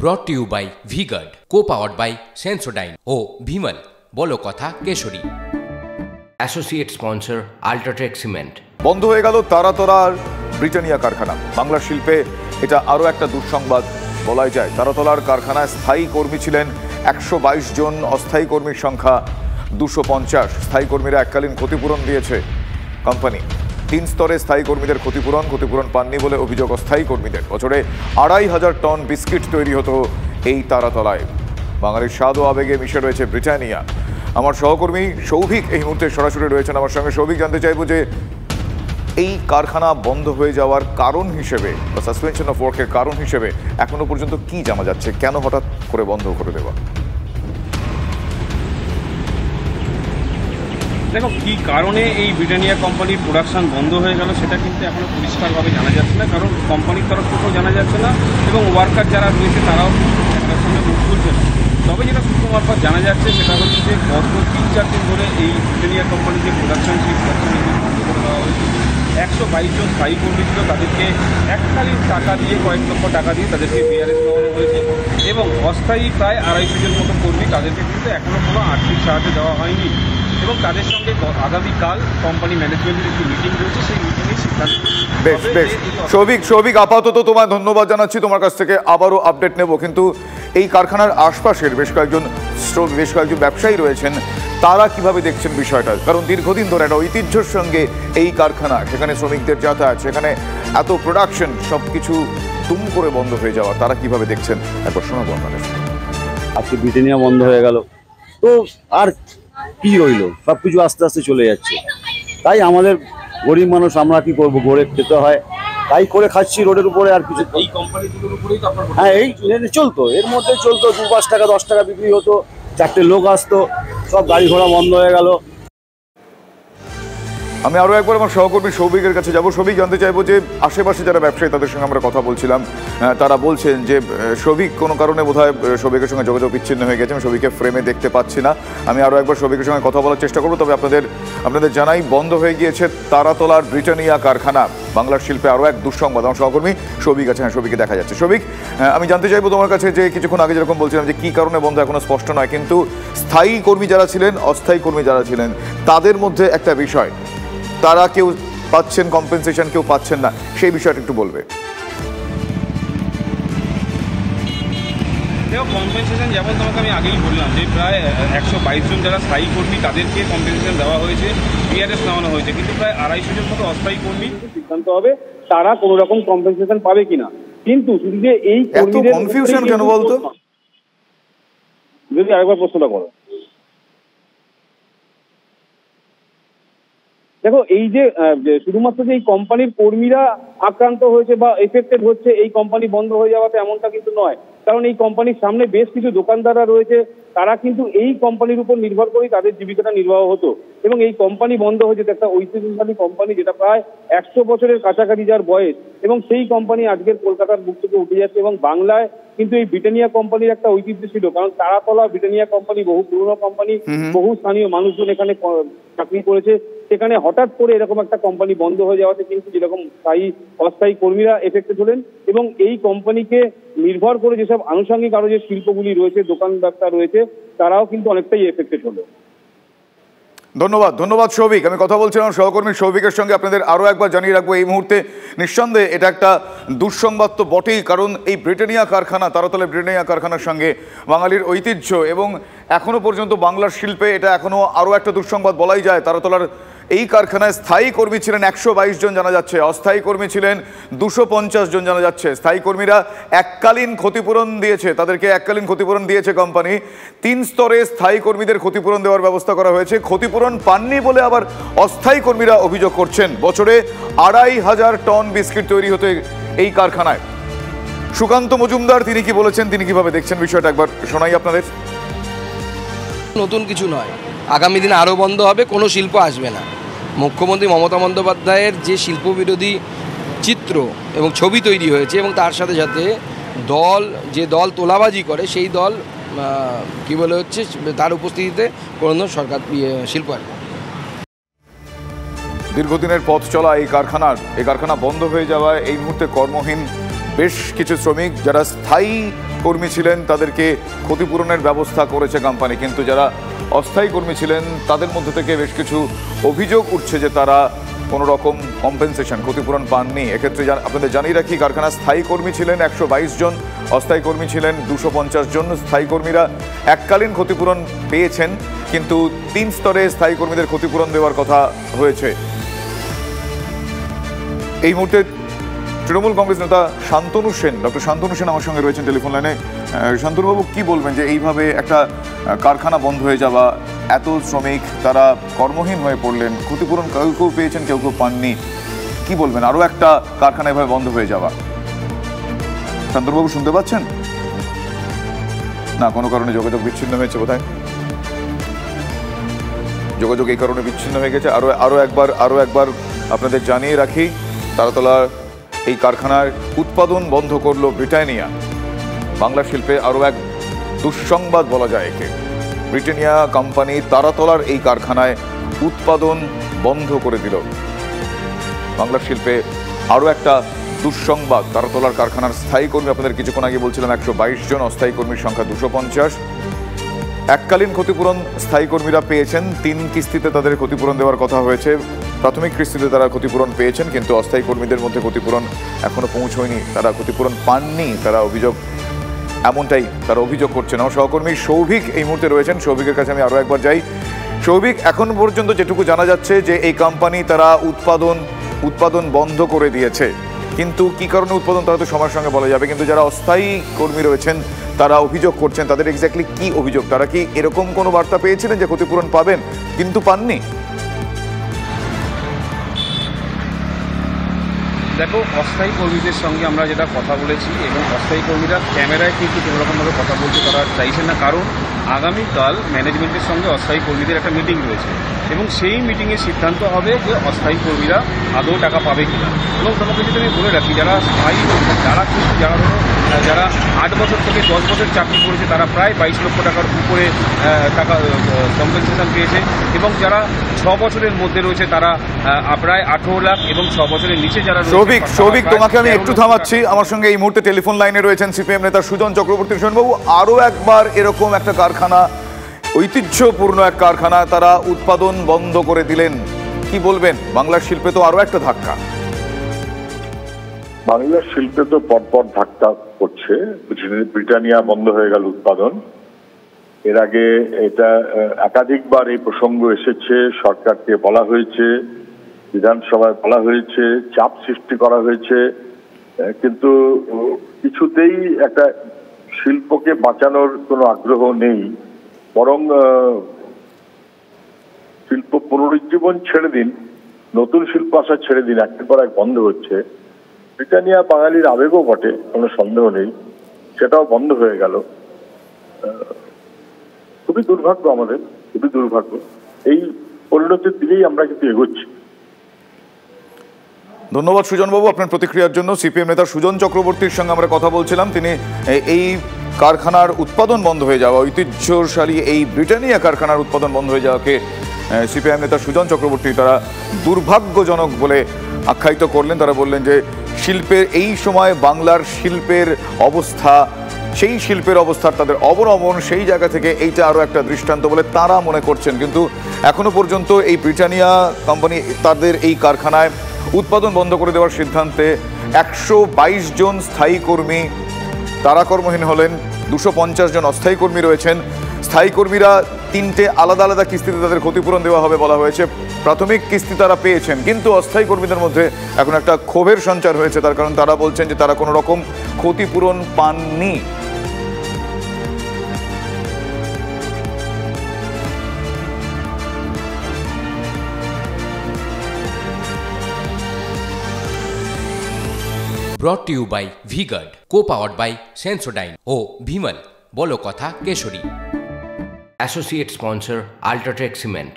ব্রট to you by Vguard, copowered by Sensodyne ও ভিমল বলো কথা Kesari. Associate sponsor UltraTech cement. বন্ধ হয়ে গেল তারাতলার ব্রিটানিয়া কারখানা। বাংলা শিল্পে এটা আরও একটা দুঃসংবাদ বলাই যায়। তারাতলার কারখানায় স্থায়ী কর্মী ছিলেন 122 জন, অস্থায়ী কর্মীর সংখ্যা 250। স্থায়ী কর্মীরা এককালীন ক্ষতিপূরণ দিয়েছে কোম্পানি। 3 স্তরে স্থায়ী কর্মীদের ক্ষতিপূরণ পাননি বলে অভিযোগ অস্থায়ী কর্মীদের। বছরে 2500 টন বিস্কিট তৈরি হতো এই তারাতলায়। বাঙালির স্বাদ ও আবেগে মিশে রয়েছে ব্রিটানিয়া। আমার সহকর্মী সৌভিক এই মুহূর্তে সরাসরি রয়েছেন আমার সঙ্গে। সৌভিক, জানতে চাইবো যে এই কারখানা বন্ধ হয়ে যাওয়ার কারণ হিসেবে বা সাসপেনশন অফ ওয়ার্কের কারণ হিসেবে এখনো পর্যন্ত কি জানা যাচ্ছে? কেন হঠাৎ করে বন্ধ করে দেওয়া? দেখো, কী কারণে এই ব্রিটানিয়া কোম্পানির প্রোডাকশান বন্ধ হয়ে গেল সেটা কিন্তু এখনও পরিষ্কারভাবে জানা যাচ্ছে না, কারণ কোম্পানির তরফ থেকেও জানা যাচ্ছে না এবং ওয়ার্কার যারা রয়েছে তারাও একটার সঙ্গে মুখ খুলছে না। তবে যেটা সূত্র মারফত জানা যাচ্ছে সেটা হচ্ছে যে গত 3-4 দিন ধরে এই ব্রিটানিয়া কোম্পানির যে প্রোডাকশান সেই প্রোডাকশান বন্ধ করে দেওয়া হয়েছে। 122 জন স্থায়ী কর্মী ছিল, তাদেরকে এককালীন টাকা দিয়ে, কয়েক লক্ষ টাকা দিয়ে তাদেরকে বিআরএস নেওয়ানো হয়েছে এবং অস্থায়ী প্রায় 250 জন মতো কর্মী, তাদেরকে কিন্তু এখনও কোনো আর্থিক সাহায্য দেওয়া হয়নি এবং তাদের সঙ্গে আগামীকাল কোম্পানি ম্যানেজমেন্টের একটি মিটিং রয়েছে, সেই মিটিংয়ে সিদ্ধান্ত। বেশ সৌভিক, আপাতত তোমায় ধন্যবাদ জানাচ্ছি। তোমার কাছ থেকে আবারও আপডেট নেব, কিন্তু এই কারখানার আশপাশের বেশ কয়েকজন ব্যবসায়ী রয়েছেন, তারা কিভাবে দেখছেন বিষয়টা? কারণ দীর্ঘদিন ধরে একটা ঐতিহ্যের সঙ্গে এই কারখানা, সেখানে শ্রমিকদের যাতায়াত, সেখানে এত প্রোডাকশন, সব কিছু তুম করে বন্ধ হয়ে যাওয়া, তারা কিভাবে দেখছেন একবার শোনাবো আপনাদের। আজকে ব্রিটানিয়া বন্ধ হয়ে গেল, তো আর কি রইল? সব কিছু আস্তে আস্তে চলে যাচ্ছে। তাই আমাদের গরিব মানুষ, আমরা কি করবো, গড়ে খেতে হয়, তাই করে খাচ্ছি রোডের উপরে। আর কিছু এই কোম্পানিগুলোর উপরেই তো আপনার, হ্যাঁ, এই চলতো, এর মধ্যে চলতো, 2-5 টাকা 10 টাকা বিক্রি হতো, 4টে লোক আসতো, সব গাড়ি ঘোড়া বন্ধ হয়ে গেল। আমি আরও একবার আমার সহকর্মী সৌভিকের কাছে যাবো। সৌভিক, জানতে চাইবো যে আশেপাশে যারা ব্যবসায়ী তাদের সঙ্গে আমরা কথা বলছিলাম, তারা বলছেন যে সৌভিক কোনো কারণে বোধহয় সৌভিকের সঙ্গে যোগাযোগ বিচ্ছিন্ন হয়ে গেছে, আমি সৌভিককে ফ্রেমে দেখতে পাচ্ছি না। আমি আরও একবার সৌভিকের সঙ্গে কথা বলার চেষ্টা করবো। তবে আপনাদের জানাই, বন্ধ হয়ে গিয়েছে তারাতলার ব্রিটানিয়া কারখানা। বাংলার শিল্পে আরও এক দুঃসংবাদ। আমার সহকর্মী সৌভিক আছে, হ্যাঁ, সৌভিককে দেখা যাচ্ছে। সৌভিক, আমি জানতে চাইবো তোমার কাছে যে কিছুক্ষণ আগে যেরকম বলছিলাম যে কী কারণে বন্ধ এখনও স্পষ্ট নয়, কিন্তু স্থায়ী কর্মী যারা ছিলেন, অস্থায়ী কর্মী যারা ছিলেন, তাদের মধ্যে একটা বিষয়, তারা কেউ পাচ্ছেন কম্পেনসেশন, কেউ পাচ্ছেন না, সেই বিষয়টা একটু বলবে। দেখো, কম্পেনসেশন যেমন তোমাকে আমি আগেই বললাম যে প্রায় 122 জন যারা স্থায়ী কর্মী তাদেরকে কম্পেনসেশন দেওয়া হয়েছে, বিআরএস নেওয়ানো হয়েছে, কিন্তু প্রায় 250 জন মতো অস্থায়ী কর্মী সিদ্ধান্ত হবে তারা কোনো রকম কম্পেনসেশন পাবে কিনা। কিন্তু শুধু যে এই কর্মীদের কনফিউশন কেন বলতো? যদি আরেকবার প্রশ্নটা করো। দেখো, এই যে শুধুমাত্র যে এই কোম্পানির কর্মীরা আক্রান্ত হয়েছে বা এফেক্টেড হচ্ছে এই কোম্পানি বন্ধ হয়ে যাওয়াতে, এমনটা কিন্তু নয়। কারণ এই কোম্পানির সামনে বেশ কিছু দোকানদাররা রয়েছে, তারা কিন্তু এই কোম্পানির উপর নির্ভর করেই তাদের জীবিকাটা নির্বাহ হতো এবং এই কোম্পানি বন্ধ হয়েছে। একটা ঐতিহ্যশালী কোম্পানি, যেটা প্রায় 100 বছরের কাছাকাছি যার বয়স, এবং সেই কোম্পানি আজকের কলকাতার বুক থেকে উঠে যাচ্ছে। এবং বাংলায় কিন্তু এই ব্রিটানিয়া কোম্পানির একটা ঐতিহ্য ছিল, কারণ তারাতলা ব্রিটানিয়া কোম্পানি বহু পুরনো কোম্পানি, বহু স্থানীয় মানুষজন এখানে চাকরি করেছে। সেখানে হঠাৎ করে এরকম একটা কোম্পানি বন্ধ হয়ে যাওয়াতে কিন্তু যেরকম স্থায়ী অস্থায়ী কর্মীরা এফেক্টেড হলেন এবং এই কোম্পানিকে নির্ভর করে যেসব আনুষঙ্গিক আরো যে শিল্পগুলি রয়েছে, দোকান ব্যবসা রয়েছে, তারাও কিন্তু অনেকটাই এফেক্টেড হলো। ধন্যবাদ সৌভিক। আমি কথা বলছিলাম সহকর্মী সৌভিকের সঙ্গে। আপনাদের আরও একবার জানিয়ে রাখবো, এই মুহূর্তে নিঃসন্দেহে এটা একটা দুঃসংবাদ তো বটেই, কারণ এই ব্রিটানিয়া কারখানা, তারাতলা ব্রিটানিয়া কারখানার সঙ্গে বাঙালির ঐতিহ্য এবং এখনও পর্যন্ত বাংলার শিল্পে এটা এখনও আরও একটা দুঃসংবাদ বলাই যায়। তারাতলার এই কারখানায় স্থায়ী কর্মী ছিলেন 122 জন জানা যাচ্ছে, অস্থায়ী কর্মী ছিলেন 250 জন জানা যাচ্ছে। স্থায়ী কর্মীরা এককালীন ক্ষতিপূরণ দিয়েছে, তাদেরকে এককালীন ক্ষতিপূরণ দিয়েছে কোম্পানি। 3 স্তরে স্থায়ী কর্মীদের ক্ষতিপূরণ দেওয়ার ব্যবস্থা করা হয়েছে। ক্ষতিপূরণ পাননি বলে আবার অস্থায়ী কর্মীরা অভিযোগ করছেন। বছরে 2500 টন বিস্কিট তৈরি হতো এই কারখানায়। সুকান্ত মজুমদার তিনি কি বলেছেন, তিনি কিভাবে দেখছেন বিষয়টা একবার শোনাই আপনাদের। নতুন কিছু নয়, আগামী দিনে আরও বন্ধ হবে, কোনো শিল্প আসবে না। মুখ্যমন্ত্রী মমতা বন্দ্যোপাধ্যায়ের যে শিল্পবিরোধী চিত্র এবং ছবি তৈরি হয়েছে এবং তার সাথে সাথে যে দল তোলাবাজি করে, সেই দল কি বলে হচ্ছে, তার উপস্থিতিতে কোনো সরকার শিল্প আসবে। দীর্ঘদিনের পথ চলা এই কারখানা বন্ধ হয়ে যাওয়ায় এই মুহূর্তে কর্মহীন বেশ কিছু শ্রমিক যারা স্থায়ী কর্মী ছিলেন তাদেরকে ক্ষতিপূরণের ব্যবস্থা করেছে কোম্পানি, কিন্তু যারা অস্থায়ী কর্মী ছিলেন তাদের মধ্যে থেকে বেশ কিছু অভিযোগ উঠছে যে তারা কোনো রকম কম্পেনসেশন ক্ষতিপূরণ পাননি। এক্ষেত্রে আপনাদের জানিয়ে রাখি, কারখানার স্থায়ী কর্মী ছিলেন 122 জন, অস্থায়ী কর্মী ছিলেন 250 জন। স্থায়ী কর্মীরা এককালীন ক্ষতিপূরণ পেয়েছেন, কিন্তু 3 স্তরে স্থায়ী কর্মীদের ক্ষতিপূরণ দেওয়ার কথা হয়েছে। এই মুহূর্তে তৃণমূল কংগ্রেস নেতা শান্তনু সেন, ডক্টর শান্তনু সেন আমার সঙ্গে রয়েছেন টেলিফোন লাইনে। শান্তনুবাবু, কি বলবেন যে এইভাবে একটা কারখানা বন্ধ হয়ে যাওয়া, এত শ্রমিক তারা কর্মহীন হয়ে পড়লেন, ক্ষতিপূরণ কেউ কেউ পেয়েছেন, কেউ কেউ পাননি, কি বলবেন আরও একটা কারখানা এভাবে বন্ধ হয়ে যাওয়া? শান্তনুবাবু শুনতে পাচ্ছেন না? কোনো কারণে যোগাযোগ বিচ্ছিন্ন হয়েছে বোধহয়, যোগাযোগ এই কারণে বিচ্ছিন্ন হয়ে গেছে। আরও একবার আপনাদের জানিয়ে রাখি, তারাতলার এই কারখানার উৎপাদন বন্ধ করলো ব্রিটানিয়া। বাংলা শিল্পে আরও এক দুঃসংবাদ বলা যায় একে। ব্রিটানিয়া কোম্পানি তারাতলার এই কারখানায় উৎপাদন বন্ধ করে দিল। বাংলা শিল্পে আরও একটা দুঃসংবাদ। তারাতলার কারখানার স্থায়ী কর্মী, আপনাদের কিছুক্ষণ আগে বলছিলাম 122 জন, অস্থায়ী কর্মীর সংখ্যা 250। এককালীন ক্ষতিপূরণ স্থায়ী কর্মীরা পেয়েছেন, 3 কিস্তিতে তাদের ক্ষতিপূরণ দেওয়ার কথা হয়েছে। প্রাথমিক কিস্তিতে তারা ক্ষতিপূরণ পেয়েছেন, কিন্তু অস্থায়ী কর্মীদের মধ্যে ক্ষতিপূরণ এখনো পৌঁছয়নি, তারা ক্ষতিপূরণ পাননি, এমনটাই তারা অভিযোগ করছেন। আমার সহকর্মী সৌভিক এই মুহূর্তে রয়েছেন, সৌভিকের কাছে আমি আরও একবার যাই। সৌভিক, এখন পর্যন্ত যেটুকু জানা যাচ্ছে যে এই কোম্পানি তারা উৎপাদন বন্ধ করে দিয়েছে, কিন্তু কি কারণে উৎপাদন তারা তো সময়ের সঙ্গে বলা যাবে, কিন্তু যারা অস্থায়ী কর্মী রয়েছেন তারা অভিযোগ করছেন, তাদের এক্স্যাক্টলি কি অভিযোগ? তারা কি এরকম কোনো বার্তা পেয়েছিলেন যে ক্ষতিপূরণ পাবেন কিন্তু পাননি? দেখো, অস্থায়ী কর্মীদের সঙ্গে আমরা যেটা কথা বলেছি, এবং অস্থায়ী কর্মীরা ক্যামেরায় কিন্তু কোনোরকমভাবে কথা বলতে তারা চাইছেন না, কারণ আগামীকাল ম্যানেজমেন্টের সঙ্গে অস্থায়ী কর্মীদের একটা মিটিং রয়েছে, এবং সেই মিটিংয়ের সিদ্ধান্ত হবে যে অস্থায়ী কর্মীরা আদৌ টাকা পাবে কিনা। এবং তোমাকে যদি আমি বলে রাখি, যারা স্থায়ী যারা 8 বছর থেকে 10 বছর চাকরি করেছে তারা প্রায় 22 লক্ষ টাকার উপরে টাকা কম্পেনসেশন পেয়েছে, এবং যারা 6 বছরের মধ্যে রয়েছে তারা প্রায় 18 লাখ, এবং 6 বছরের নিচে যারা। সৌভিক, তোমাকে আমি একটু থামাচ্ছি। আমার সঙ্গে এই মুহূর্তে টেলিফোন লাইনে রয়েছেন সিপিএম নেতা সুজন চক্রবর্তী। সুজনবাবু, আরও একবার এরকম একটা কারখানা, ঐতিহ্যপূর্ণ এক কারখানা, তারা উৎপাদন বন্ধ করে দিলেন, কি বলবেন? বাংলার শিল্পে তো আরও একটা ধাক্কা। বাংলার শিল্পে তো পরপর ধাক্কা পড়ছে। ব্রিটানিয়া বন্ধ হয়ে গেল উৎপাদন। এর আগে এটা একাধিকবার এই প্রসঙ্গ এসেছে, সরকারকে বলা হয়েছে, বিধানসভায় বলা হয়েছে, চাপ সৃষ্টি করা হয়েছে, কিন্তু কিছুতেই একটা শিল্পকে বাঁচানোর কোনো আগ্রহ নেই। বরং শিল্প পুনরুজ্জীবন ছেড়ে দিন, নতুন শিল্প আসা ছেড়ে দিন, একটার পর এক বন্ধ হচ্ছে। ব্রিটানিয়া বাঙালির আবেগও বটে, কোনো সন্দেহ নেই, সেটাও বন্ধ হয়ে গেল। খুবই দুর্ভাগ্য, আমাদের খুবই দুর্ভাগ্য। এই পরিণতির দিকেই আমরা কিন্তু এগোচ্ছি। ধন্যবাদ সুজনবাবু আপনার প্রতিক্রিয়ার জন্য। সিপিএম নেতা সুজন চক্রবর্তীর সঙ্গে আমরা কথা বলছিলাম। তিনি এই কারখানার উৎপাদন বন্ধ হয়ে যাওয়া, ঐতিহ্যশালী এই ব্রিটানিয়া কারখানার উৎপাদন বন্ধ হয়ে যাওয়াকে সিপিএম নেতা সুজন চক্রবর্তী তারা দুর্ভাগ্যজনক বলে আখ্যায়িত করলেন। তারা বললেন যে শিল্পের এই সময় বাংলার শিল্পের অবস্থা, সেই শিল্পের অবস্থার তাদের অবনমন, সেই জায়গা থেকে এইটা আরও একটা দৃষ্টান্ত বলে তারা মনে করছেন। কিন্তু এখনো পর্যন্ত এই ব্রিটানিয়া কোম্পানি তাদের এই কারখানায় উৎপাদন বন্ধ করে দেওয়ার সিদ্ধান্তে 122 জন স্থায়ী কর্মী তারা কর্মহীন হলেন, 250 জন অস্থায়ী কর্মী রয়েছেন। স্থায়ী কর্মীরা 3টে আলাদা আলাদা কিস্তিতে তাদের ক্ষতিপূরণ দেওয়া হবে বলা হয়েছে। প্রাথমিক কিস্তি তারা পেয়েছেন, কিন্তু অস্থায়ী কর্মীদের মধ্যে এখন একটা ক্ষোভের সঞ্চার হয়েছে, তার কারণ তারা বলছেন যে তারা কোনো রকম ক্ষতিপূরণ পাননি। Brought to you by V-Guard, co-powered by Sensodyne O Bhimal, বলো কথা Keshari. Associate sponsor Ultratech Cement।